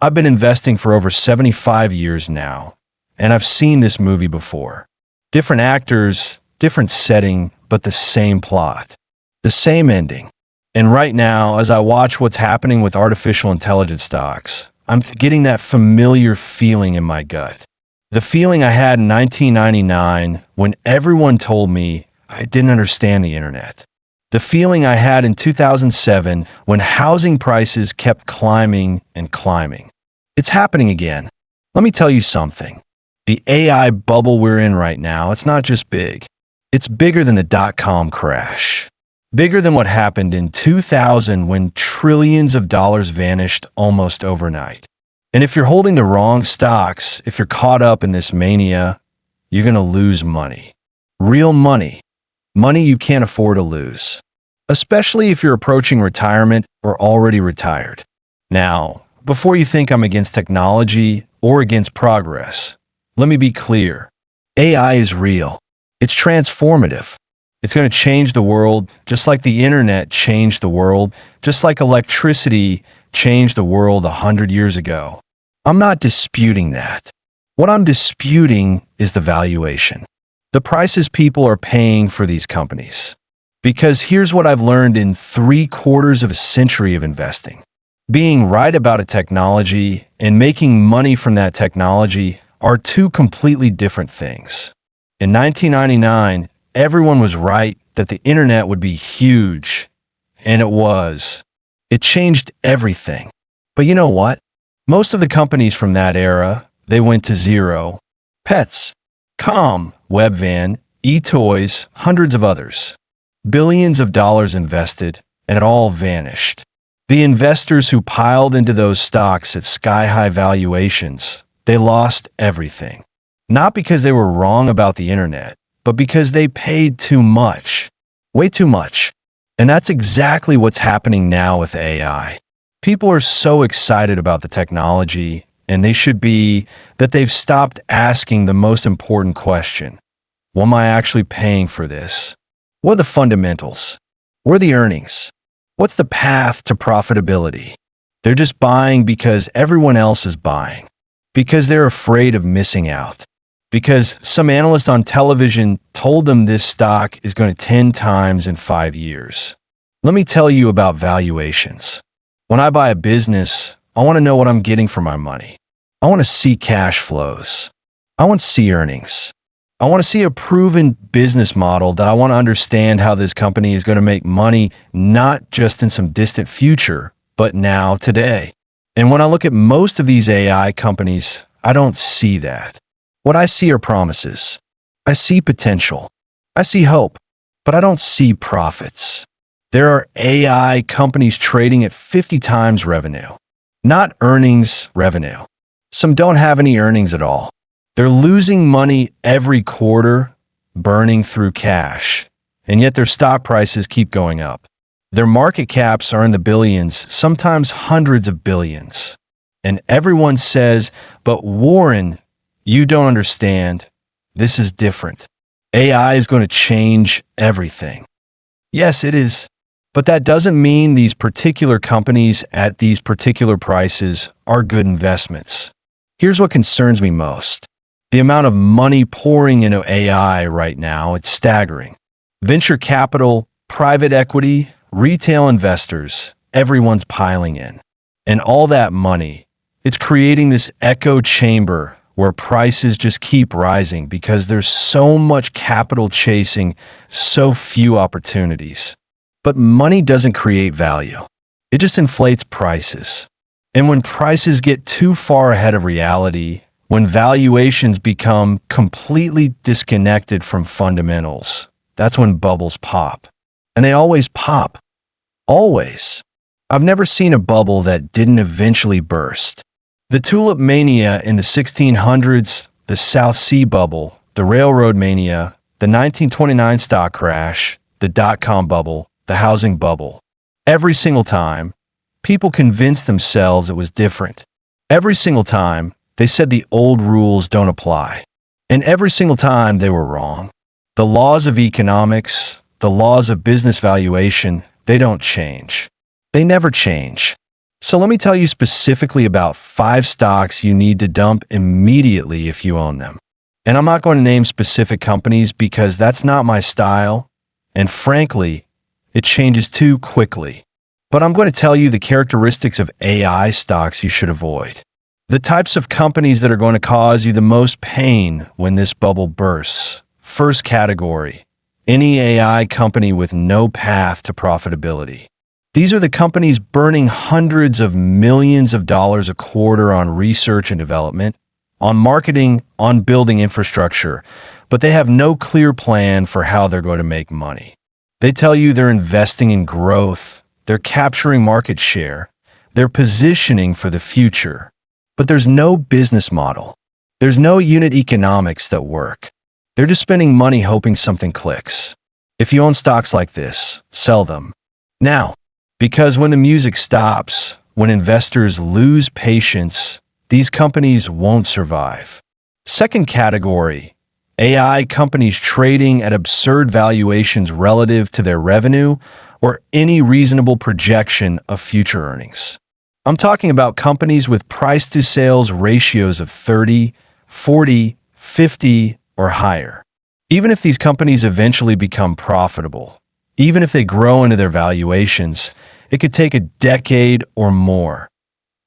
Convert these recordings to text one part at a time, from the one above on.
I've been investing for over 75 years now, and I've seen this movie before. Different actors, different setting, but the same plot, the same ending. And right now, as I watch what's happening with artificial intelligence stocks, I'm getting that familiar feeling in my gut. The feeling I had in 1999 when everyone told me I didn't understand the internet. The feeling I had in 2007 when housing prices kept climbing and climbing. It's happening again. Let me tell you something. The AI bubble we're in right now, it's not just big. It's bigger than the dot-com crash. Bigger than what happened in 2000 when trillions of dollars vanished almost overnight. And if you're holding the wrong stocks, if you're caught up in this mania, you're going to lose money. Real money. Money you can't afford to lose. Especially if you're approaching retirement or already retired. Now, before you think I'm against technology or against progress, let me be clear. AI is real. It's transformative. It's going to change the world just like the internet changed the world, just like electricity changed the world 100 years ago. I'm not disputing that. What I'm disputing is the valuation. The prices people are paying for these companies. Because here's what I've learned in 3/4 of a century of investing. Being right about a technology and making money from that technology are two completely different things. In 1999, everyone was right that the internet would be huge, and it was. It changed everything. But you know what? Most of the companies from that era, they went to zero. Pets, Com, Webvan, eToys, hundreds of others. Billions of dollars invested, and it all vanished. The investors who piled into those stocks at sky-high valuations, they lost everything. Not because they were wrong about the internet, but because they paid too much. Way too much. And that's exactly what's happening now with AI. People are so excited about the technology, and they should be, that they've stopped asking the most important question. What am I actually paying for this? What are the fundamentals? What are the earnings? What's the path to profitability? They're just buying because everyone else is buying. Because they're afraid of missing out. Because some analyst on television told them this stock is going to 10 times in 5 years. Let me tell you about valuations. When I buy a business, I want to know what I'm getting for my money. I want to see cash flows. I want to see earnings. I want to see a proven business model that I want to understand how this company is going to make money, not just in some distant future, but now, today. And when I look at most of these AI companies, I don't see that. What I see are promises. I see potential. I see hope, but I don't see profits. There are AI companies trading at 50 times revenue, not earnings revenue. Some don't have any earnings at all. They're losing money every quarter, burning through cash, and yet their stock prices keep going up. Their market caps are in the billions, sometimes hundreds of billions. And everyone says, but Warren, you don't understand. This is different. AI is going to change everything. Yes, it is. But that doesn't mean these particular companies at these particular prices are good investments. Here's what concerns me most. The amount of money pouring into AI right now, it's staggering. Venture capital, private equity, retail investors, everyone's piling in. And all that money, it's creating this echo chamber where prices just keep rising because there's so much capital chasing so few opportunities. But money doesn't create value. It just inflates prices. And when prices get too far ahead of reality, when valuations become completely disconnected from fundamentals, that's when bubbles pop. And they always pop. Always. I've never seen a bubble that didn't eventually burst. The tulip mania in the 1600s, the South Sea bubble, the railroad mania, the 1929 stock crash, the dot-com bubble, the housing bubble. Every single time, people convinced themselves it was different. Every single time, they said the old rules don't apply. And every single time, they were wrong. The laws of economics, the laws of business valuation, they don't change. They never change. So let me tell you specifically about 5 stocks you need to dump immediately if you own them. And I'm not going to name specific companies because that's not my style, and frankly, it changes too quickly. But I'm going to tell you the characteristics of AI stocks you should avoid. The types of companies that are going to cause you the most pain when this bubble bursts. First category, any AI company with no path to profitability. These are the companies burning hundreds of millions of dollars a quarter on research and development, on marketing, on building infrastructure, but they have no clear plan for how they're going to make money. They tell you they're investing in growth, they're capturing market share, they're positioning for the future, but there's no business model. There's no unit economics that work. They're just spending money hoping something clicks. If you own stocks like this, sell them now. Because when the music stops, when investors lose patience, these companies won't survive. Second category, AI companies trading at absurd valuations relative to their revenue or any reasonable projection of future earnings. I'm talking about companies with price-to-sales ratios of 30, 40, 50, or higher. Even if these companies eventually become profitable, even if they grow into their valuations, it could take a decade or more.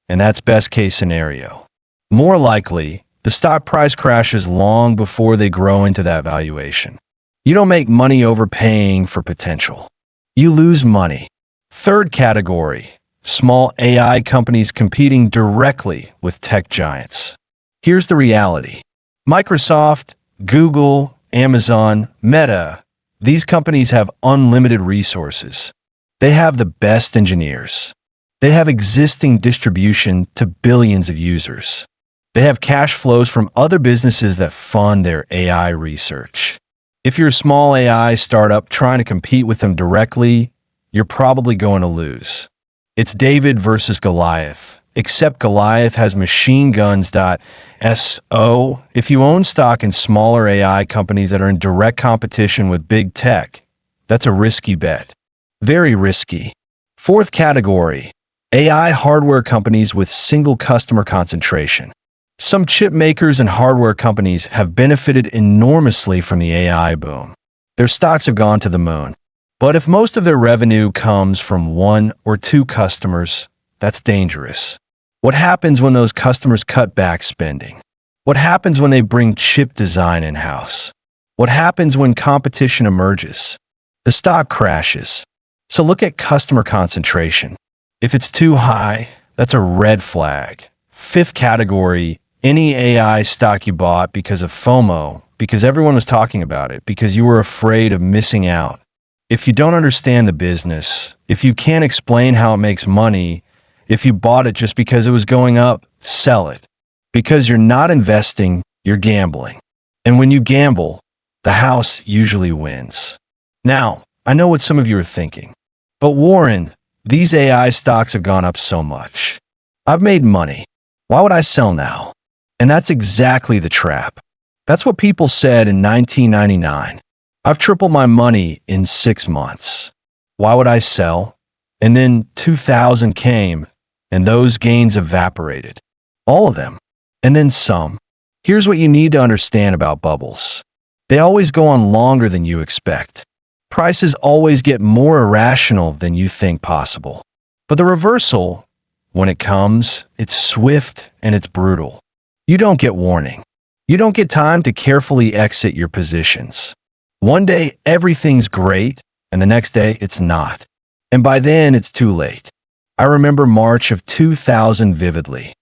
And that's best-case scenario. More likely, the stock price crashes long before they grow into that valuation. You don't make money overpaying for potential. You lose money. Third category, small AI companies competing directly with tech giants. Here's the reality. Microsoft, Google, Amazon, Meta, these companies have unlimited resources. They have the best engineers. They have existing distribution to billions of users. They have cash flows from other businesses that fund their AI research. If you're a small AI startup trying to compete with them directly, you're probably going to lose. It's David versus Goliath, except Goliath has machine guns. So, if you own stock in smaller AI companies that are in direct competition with big tech, that's a risky bet. Very risky. Fourth category, AI hardware companies with single customer concentration. Some chip makers and hardware companies have benefited enormously from the AI boom. Their stocks have gone to the moon. But if most of their revenue comes from 1 or 2 customers, that's dangerous. What happens when those customers cut back spending? What happens when they bring chip design in-house? What happens when competition emerges? The stock crashes. So look at customer concentration. If it's too high, that's a red flag. Fifth category, any AI stock you bought because of FOMO, because everyone was talking about it, because you were afraid of missing out. If you don't understand the business, if you can't explain how it makes money, if you bought it just because it was going up, sell it. Because you're not investing, you're gambling. And when you gamble, the house usually wins. Now, I know what some of you are thinking. But Warren, these AI stocks have gone up so much. I've made money. Why would I sell now? And that's exactly the trap. That's what people said in 1999. I've tripled my money in 6 months. Why would I sell? And then 2000 came, and those gains evaporated. All of them. And then some. Here's what you need to understand about bubbles. They always go on longer than you expect. Prices always get more irrational than you think possible. But the reversal, when it comes, it's swift and it's brutal. You don't get warning. You don't get time to carefully exit your positions. One day, everything's great, and the next day, it's not. And by then, it's too late. I remember March of 2000 vividly.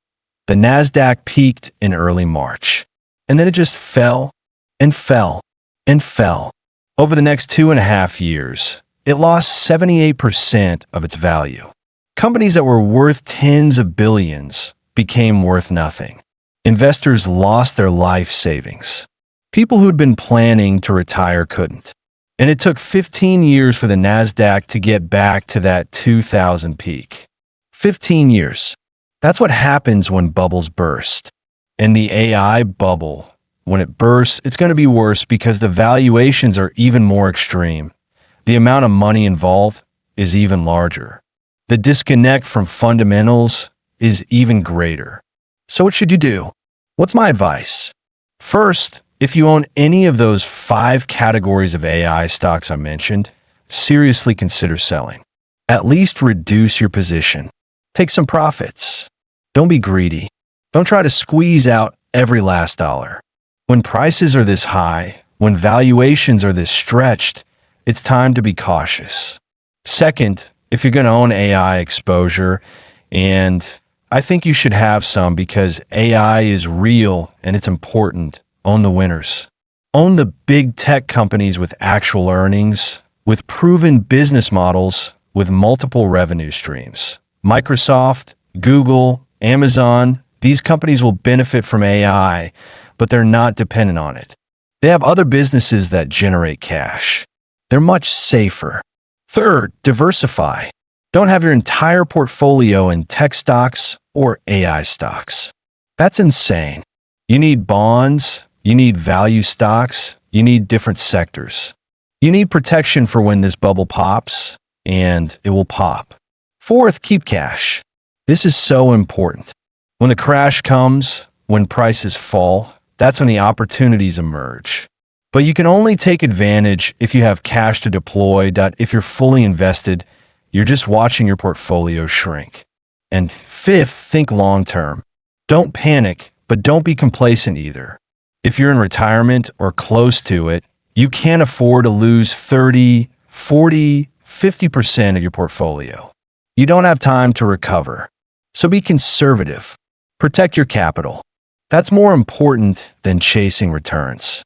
The NASDAQ peaked in early March, and then it just fell and fell and fell. Over the next 2.5 years, it lost 78% of its value. Companies that were worth tens of billions became worth nothing. Investors lost their life savings. People who'd been planning to retire couldn't. And it took 15 years for the NASDAQ to get back to that 2000 peak. 15 years. That's what happens when bubbles burst. And the AI bubble, when it bursts, it's going to be worse because the valuations are even more extreme. The amount of money involved is even larger. The disconnect from fundamentals is even greater. So what should you do? What's my advice? First, if you own any of those 5 categories of AI stocks I mentioned, seriously consider selling. At least reduce your position. Take some profits. Don't be greedy. Don't try to squeeze out every last dollar. When prices are this high, when valuations are this stretched, it's time to be cautious. Second, if you're going to own AI exposure, and I think you should have some because AI is real and it's important, own the winners. Own the big tech companies with actual earnings, with proven business models, with multiple revenue streams. Microsoft, Google, Amazon, these companies will benefit from AI, but they're not dependent on it. They have other businesses that generate cash. They're much safer. Third, diversify. Don't have your entire portfolio in tech stocks or AI stocks. That's insane. You need bonds, you need value stocks, you need different sectors. You need protection for when this bubble pops, and it will pop. Fourth, keep cash. This is so important. When the crash comes, when prices fall, that's when the opportunities emerge. But you can only take advantage if you have cash to deploy. If you're fully invested, you're just watching your portfolio shrink. And fifth, think long term. Don't panic, but don't be complacent either. If you're in retirement or close to it, you can't afford to lose 30, 40, 50% of your portfolio. You don't have time to recover. So be conservative. Protect your capital. That's more important than chasing returns.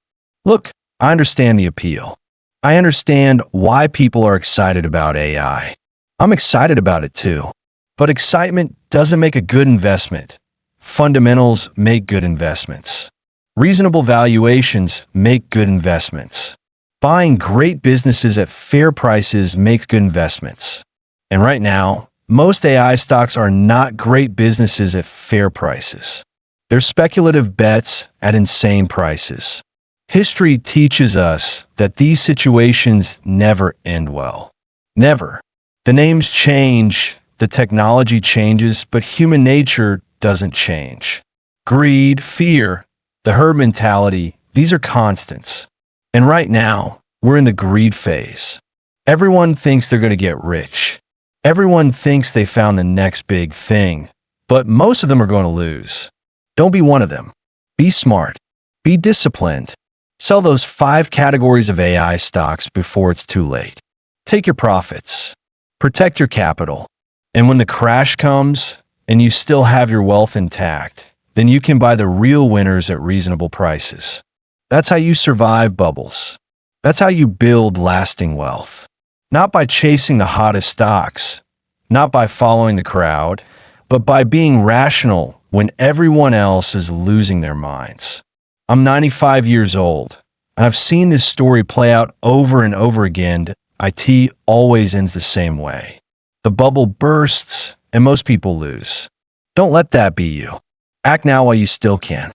Look, I understand the appeal. I understand why people are excited about AI. I'm excited about it too. But excitement doesn't make a good investment. Fundamentals make good investments. Reasonable valuations make good investments. Buying great businesses at fair prices makes good investments. And right now, most AI stocks are not great businesses at fair prices. They're speculative bets at insane prices. History teaches us that these situations never end well. Never. The names change, the technology changes, but human nature doesn't change. Greed, fear, the herd mentality, these are constants. And right now, we're in the greed phase. Everyone thinks they're going to get rich. Everyone thinks they found the next big thing, but most of them are going to lose. Don't be one of them. Be smart. Be disciplined. Sell those 5 categories of AI stocks before it's too late. Take your profits. Protect your capital. And when the crash comes and you still have your wealth intact, then you can buy the real winners at reasonable prices. That's how you survive bubbles. That's how you build lasting wealth. Not by chasing the hottest stocks, not by following the crowd, but by being rational when everyone else is losing their minds. I'm 95 years old, and I've seen this story play out over and over again. IT always ends the same way. The bubble bursts, and most people lose. Don't let that be you. Act now while you still can.